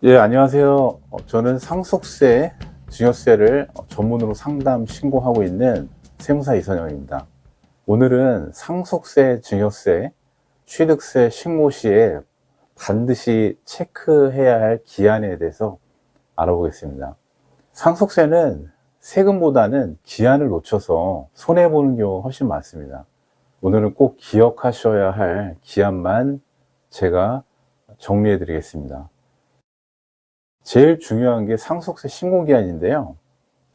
예, 안녕하세요. 저는 상속세, 증여세를 전문으로 상담 신고하고 있는 세무사 이선영입니다. 오늘은 상속세, 증여세, 취득세 신고 시에 반드시 체크해야 할 기한에 대해서 알아보겠습니다. 상속세는 세금보다는 기한을 놓쳐서 손해보는 경우가 훨씬 많습니다. 오늘은 꼭 기억하셔야 할 기한만 제가 정리해 드리겠습니다. 제일 중요한 게 상속세 신고기한인데요.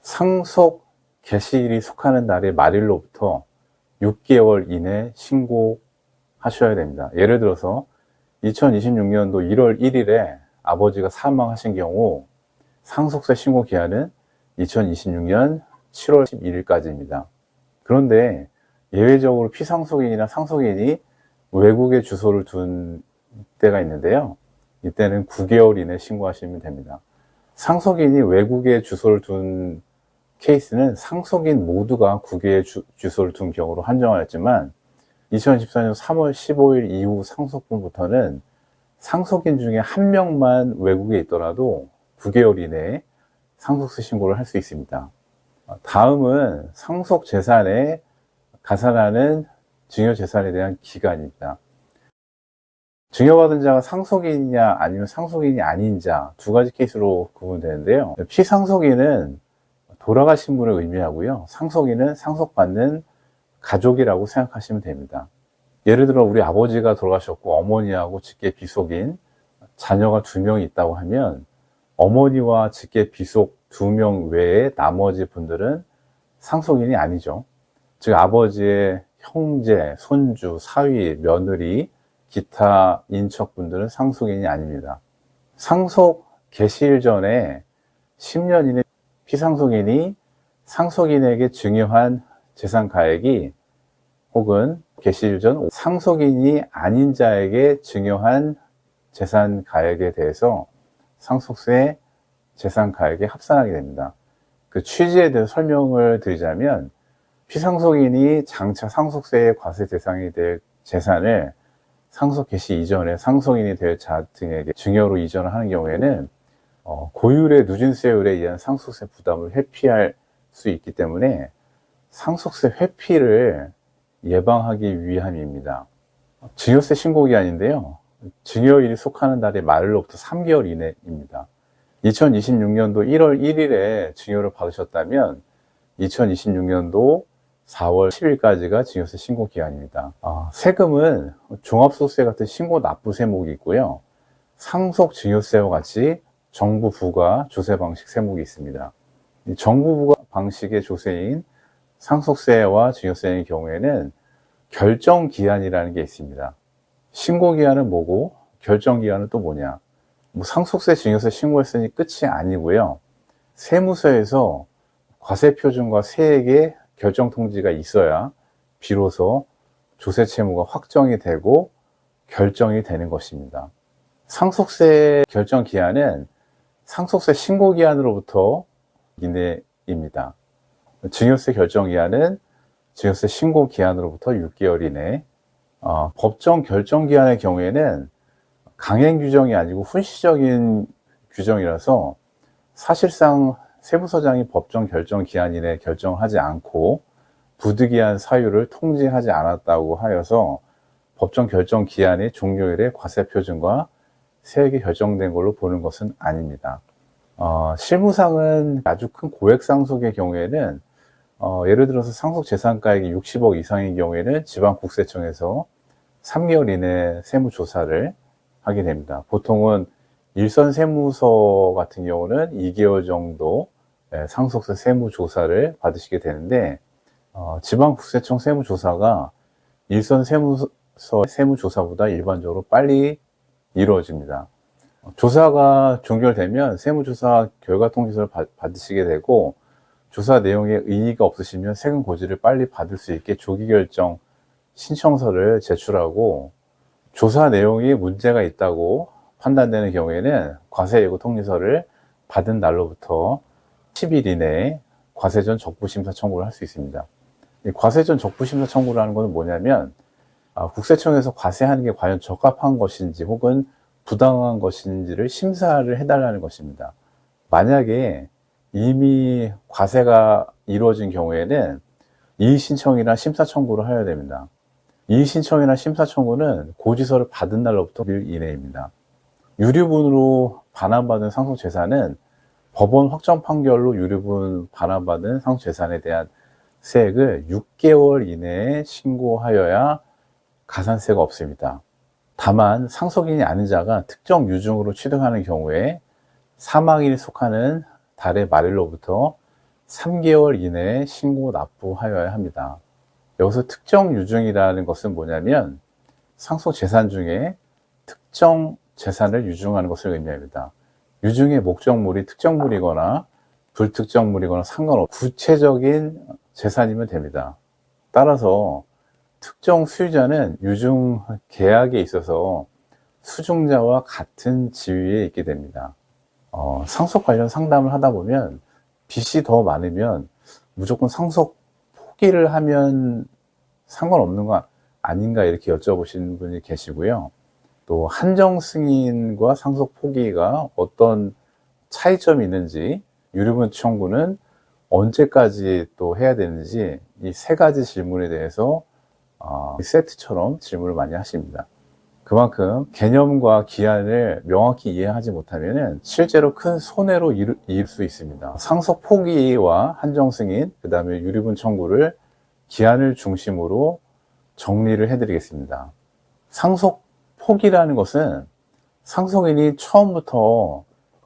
상속 개시일이 속하는 날의 말일로부터 6개월 이내 신고하셔야 됩니다. 예를 들어서 2026년도 1월 1일에 아버지가 사망하신 경우 상속세 신고 기한은 2026년 7월 11일까지입니다. 그런데 예외적으로 피상속인이나 상속인이 외국에 주소를 둔 때가 있는데요. 이때는 9개월 이내 신고하시면 됩니다. 상속인이 외국에 주소를 둔 케이스는 상속인 모두가 국외에 주소를 둔 경우로 한정하였지만 2014년 3월 15일 이후 상속분부터는 상속인 중에 한 명만 외국에 있더라도 9개월 이내에 상속세 신고를 할 수 있습니다. 다음은 상속 재산에 가산하는 증여재산에 대한 기간입니다. 증여받은 자가 상속인이냐 아니면 상속인이 아닌 자 두 가지 케이스로 구분되는데요. 피상속인은 돌아가신 분을 의미하고요. 상속인은 상속받는 가족이라고 생각하시면 됩니다. 예를 들어 우리 아버지가 돌아가셨고 어머니하고 직계 비속인 자녀가 2명이 있다고 하면 어머니와 직계 비속 2명 외에 나머지 분들은 상속인이 아니죠. 즉 아버지의 형제, 손주, 사위, 며느리, 기타 인척분들은 상속인이 아닙니다. 상속 개시일 전에 10년 이내 피상속인이 상속인에게 증여한 재산 가액이 혹은 개시일 전 상속인이 아닌 자에게 증여한 재산 가액에 대해서 상속세 재산 가액에 합산하게 됩니다. 그 취지에 대해서 설명을 드리자면 피상속인이 장차 상속세의 과세 대상이 될 재산을 상속 개시 이전에 상속인이 될 자 등에게 증여로 이전을 하는 경우에는 고율의 누진세율에 의한 상속세 부담을 회피할 수 있기 때문에 상속세 회피를 예방하기 위함입니다. 증여세 신고기한인데요. 증여일이 속하는 달의 말로부터 3개월 이내입니다. 2026년도 1월 1일에 증여를 받으셨다면 2026년도 4월 10일까지가 증여세 신고 기한입니다. 세금은 종합소득세 같은 신고 납부 세목이 있고요. 상속 증여세와 같이 정부 부과 조세 방식 세목이 있습니다. 정부 부과 방식의 조세인 상속세와 증여세의 경우에는 결정 기한이라는 게 있습니다. 신고 기한은 뭐고 결정 기한은 또 뭐냐? 상속세, 증여세 신고했으니 끝이 아니고요. 세무서에서 과세 표준과 세액의 결정 통지가 있어야 비로소 조세 채무가 확정이 되고 결정이 되는 것입니다. 상속세 결정 기한은 상속세 신고 기한으로부터 이내입니다. 증여세 결정 기한은 증여세 신고 기한으로부터 6개월 이내. 법정 결정 기한의 경우에는 강행 규정이 아니고 훈시적인 규정이라서 사실상 세무서장이 법정 결정 기한 이내 결정하지 않고 부득이한 사유를 통지하지 않았다고 하여서 법정 결정 기한의 종료일에 과세 표준과 세액이 결정된 걸로 보는 것은 아닙니다. 실무상은 아주 큰 고액 상속의 경우에는 예를 들어서 상속 재산가액이 60억 이상인 경우에는 지방국세청에서 3개월 이내 세무조사를 하게 됩니다. 보통은 일선 세무서 같은 경우는 2개월 정도 상속세 세무조사를 받으시게 되는데 지방국세청 세무조사가 일선 세무서 세무조사보다 일반적으로 빨리 이루어집니다. 조사가 종결되면 세무조사 결과 통지서를 받으시게 되고 조사 내용에 의의가 없으시면 세금 고지를 빨리 받을 수 있게 조기결정 신청서를 제출하고 조사 내용이 문제가 있다고 판단되는 경우에는 과세예고 통지서를 받은 날로부터 10일 이내에 과세전 적부심사 청구를 할 수 있습니다. 이 과세전 적부심사 청구를 하는 것은 뭐냐면 국세청에서 과세하는 게 과연 적합한 것인지 혹은 부당한 것인지를 심사를 해달라는 것입니다. 만약에 이미 과세가 이루어진 경우에는 이의신청이나 심사청구를 하여야 됩니다. 이의신청이나 심사청구는 고지서를 받은 날로부터 1일 이내입니다. 유류분으로 반환받은 상속재산은 법원 확정 판결로 유류분 반환받은 상속재산에 대한 세액을 6개월 이내에 신고하여야 가산세가 없습니다. 다만 상속인이 아닌 자가 특정 유증으로 취득하는 경우에 사망인이 속하는 달의 말일로부터 3개월 이내에 신고 납부하여야 합니다. 여기서 특정 유증이라는 것은 뭐냐면 상속재산 중에 특정 재산을 유증하는 것을 의미합니다. 유증의 목적물이 특정물이거나 불특정물이거나 상관없이 구체적인 재산이면 됩니다. 따라서 특정 수유자는 유증 계약에 있어서 수증자와 같은 지위에 있게 됩니다. 상속 관련 상담을 하다 보면 빚이 더 많으면 무조건 상속 포기를 하면 상관없는 거 아닌가 이렇게 여쭤보시는 분이 계시고요. 또 한정 승인과 상속 포기가 어떤 차이점이 있는지, 유류분 청구는 언제까지 또 해야 되는지, 이 세 가지 질문에 대해서 세트처럼 질문을 많이 하십니다. 그만큼 개념과 기한을 명확히 이해하지 못하면 실제로 큰 손해로 이을 수 있습니다. 상속 포기와 한정 승인, 그 다음에 유류분 청구를 기한을 중심으로 정리를 해드리겠습니다. 상속 포기라는 것은 상속인이 처음부터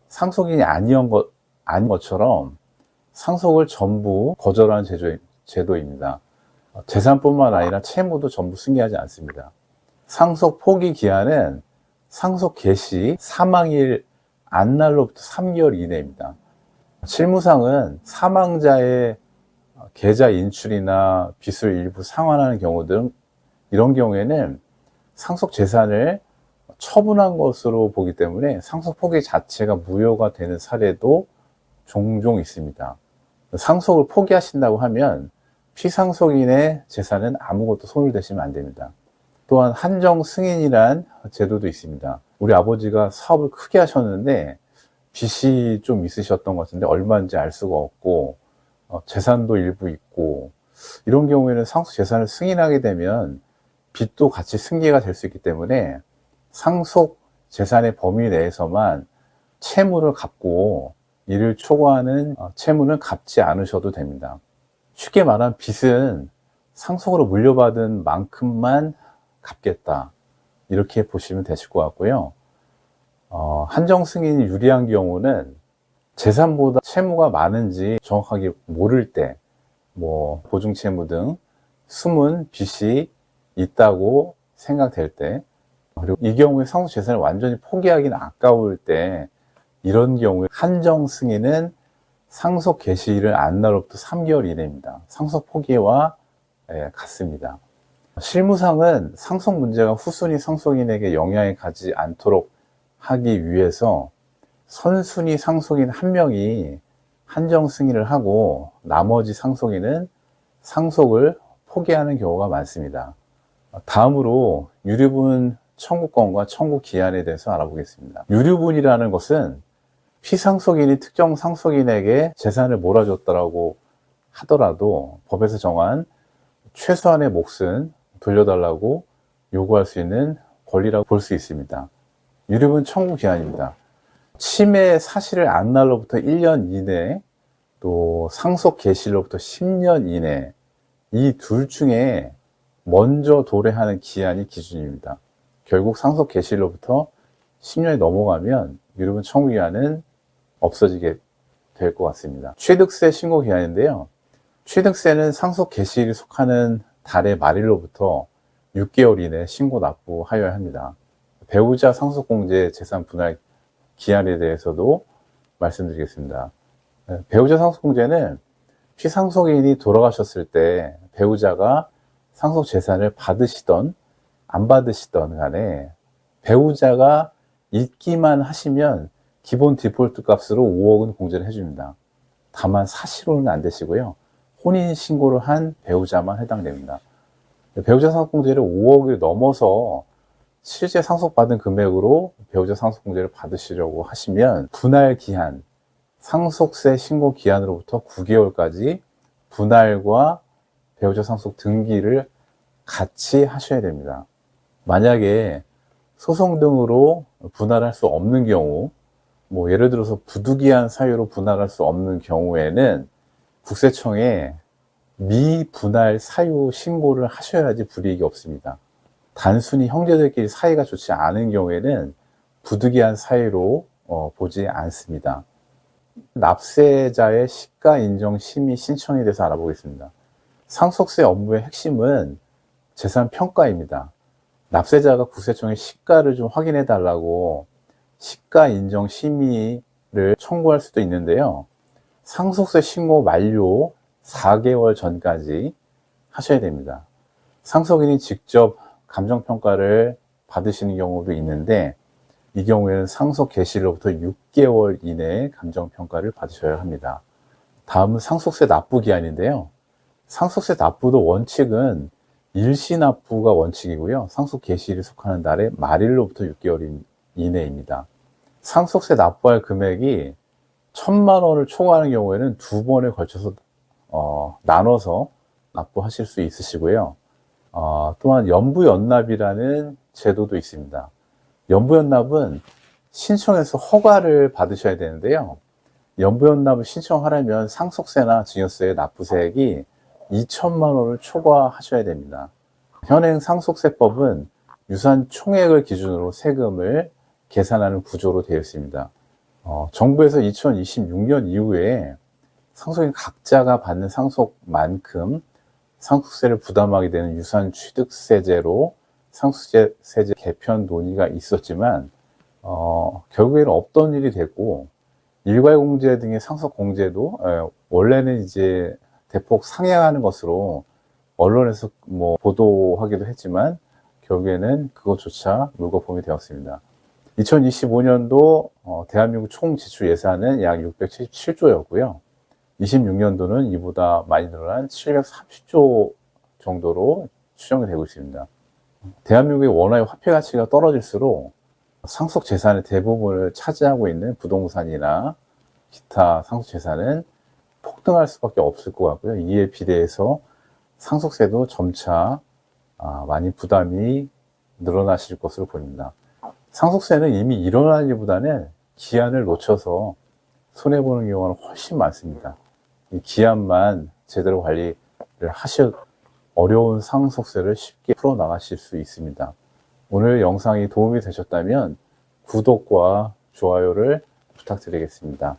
상속인이 아닌 것처럼 상속을 전부 거절하는 제도입니다. 재산뿐만 아니라 채무도 전부 승계하지 않습니다. 상속 포기 기한은 상속 개시 사망일 안날로부터 3개월 이내입니다. 실무상은 사망자의 계좌 인출이나 빚을 일부 상환하는 경우 등 이런 경우에는 상속 재산을 처분한 것으로 보기 때문에 상속 포기 자체가 무효가 되는 사례도 종종 있습니다. 상속을 포기하신다고 하면 피상속인의 재산은 아무것도 손을 대시면 안 됩니다. 또한 한정 승인이란 제도도 있습니다. 우리 아버지가 사업을 크게 하셨는데 빚이 좀 있으셨던 것 같은데 얼마인지 알 수가 없고 재산도 일부 있고, 이런 경우에는 상속 재산을 승인하게 되면 빚도 같이 승계가 될 수 있기 때문에 상속 재산의 범위 내에서만 채무를 갚고 이를 초과하는 채무는 갚지 않으셔도 됩니다. 쉽게 말하면 빚은 상속으로 물려받은 만큼만 갚겠다, 이렇게 보시면 되실 것 같고요. 한정 승인이 유리한 경우는 재산보다 채무가 많은지 정확하게 모를 때, 보증 채무 등 숨은 빚이 있다고 생각될 때, 그리고 이 경우에 상속 재산을 완전히 포기하기는 아까울 때, 이런 경우에 한정 승인은 상속 개시일 안날로부터 3개월 이내입니다. 상속 포기와 같습니다. 실무상은 상속 문제가 후순위 상속인에게 영향이 가지 않도록 하기 위해서 선순위 상속인 한 명이 한정 승인을 하고 나머지 상속인은 상속을 포기하는 경우가 많습니다. 다음으로 유류분 청구권과 청구 기한에 대해서 알아보겠습니다. 유류분이라는 것은 피상속인이 특정 상속인에게 재산을 몰아줬다라고 하더라도 법에서 정한 최소한의 몫은 돌려달라고 요구할 수 있는 권리라고 볼 수 있습니다. 유류분 청구 기한입니다. 침해 사실을 안 날로부터 1년 이내, 또 상속 개시로부터 10년 이내, 이 둘 중에 먼저 도래하는 기한이 기준입니다. 결국 상속 개시로부터 10년이 넘어가면 유류분 청구 기한은 없어지게 될 것 같습니다. 취득세 신고 기한인데요. 취득세는 상속 개시일이 속하는 달의 말일로부터 6개월 이내 신고 납부하여야 합니다. 배우자 상속공제 재산 분할 기한에 대해서도 말씀드리겠습니다. 배우자 상속공제는 피상속인이 돌아가셨을 때 배우자가 상속 재산을 받으시던 안 받으시던 간에 배우자가 있기만 하시면 기본 디폴트 값으로 5억은 공제를 해줍니다. 다만 사실로는 안 되시고요. 혼인신고를 한 배우자만 해당됩니다. 배우자 상속공제를 5억을 넘어서 실제 상속받은 금액으로 배우자 상속공제를 받으시려고 하시면 분할 기한, 상속세 신고 기한으로부터 9개월까지 분할과 배우자 상속 등기를 같이 하셔야 됩니다. 만약에 소송 등으로 분할할 수 없는 경우, 예를 들어서 부득이한 사유로 분할할 수 없는 경우에는 국세청에 미분할 사유 신고를 하셔야지 불이익이 없습니다. 단순히 형제들끼리 사이가 좋지 않은 경우에는 부득이한 사유로 보지 않습니다. 납세자의 시가 인정 심의 신청에 대해서 알아보겠습니다. 상속세 업무의 핵심은 재산 평가입니다. 납세자가 국세청에 시가를 좀 확인해 달라고 시가 인정 심의를 청구할 수도 있는데요. 상속세 신고 만료 4개월 전까지 하셔야 됩니다. 상속인이 직접 감정평가를 받으시는 경우도 있는데, 이 경우에는 상속 개시로부터 6개월 이내에 감정평가를 받으셔야 합니다. 다음은 상속세 납부 기한인데요. 상속세 납부도 원칙은 일시납부가 원칙이고요. 상속 개시일에 속하는 달의 말일로부터 6개월 이내입니다. 상속세 납부할 금액이 1,000만 원을 초과하는 경우에는 2번에 걸쳐서 나눠서 납부하실 수 있으시고요. 또한 연부연납이라는 제도도 있습니다. 연부연납은 신청해서 허가를 받으셔야 되는데요. 연부연납을 신청하려면 상속세나 증여세의 납부세액이 2,000만 원을 초과하셔야 됩니다. 현행 상속세법은 유산 총액을 기준으로 세금을 계산하는 구조로 되어 있습니다. 정부에서 2026년 이후에 상속인 각자가 받는 상속만큼 상속세를 부담하게 되는 유산취득세제로 상속세제 개편 논의가 있었지만 결국에는 없던 일이 됐고, 일괄공제 등의 상속공제도 원래는 이제 대폭 상향하는 것으로 언론에서 보도하기도 했지만 결국에는 그것조차 물거품이 되었습니다. 2025년도 대한민국 총 지출 예산은 약 677조였고요. 26년도는 이보다 많이 늘어난 730조 정도로 추정이 되고 있습니다. 대한민국의 원화의 화폐 가치가 떨어질수록 상속 재산의 대부분을 차지하고 있는 부동산이나 기타 상속 재산은 폭등할 수밖에 없을 것 같고요. 이에 비례해서 상속세도 점차 많이 부담이 늘어나실 것으로 보입니다. 상속세는 이미 일어나기보다는 기한을 놓쳐서 손해보는 경우는 훨씬 많습니다. 이 기한만 제대로 관리를 하셔 어려운 상속세를 쉽게 풀어나가실 수 있습니다. 오늘 영상이 도움이 되셨다면 구독과 좋아요를 부탁드리겠습니다.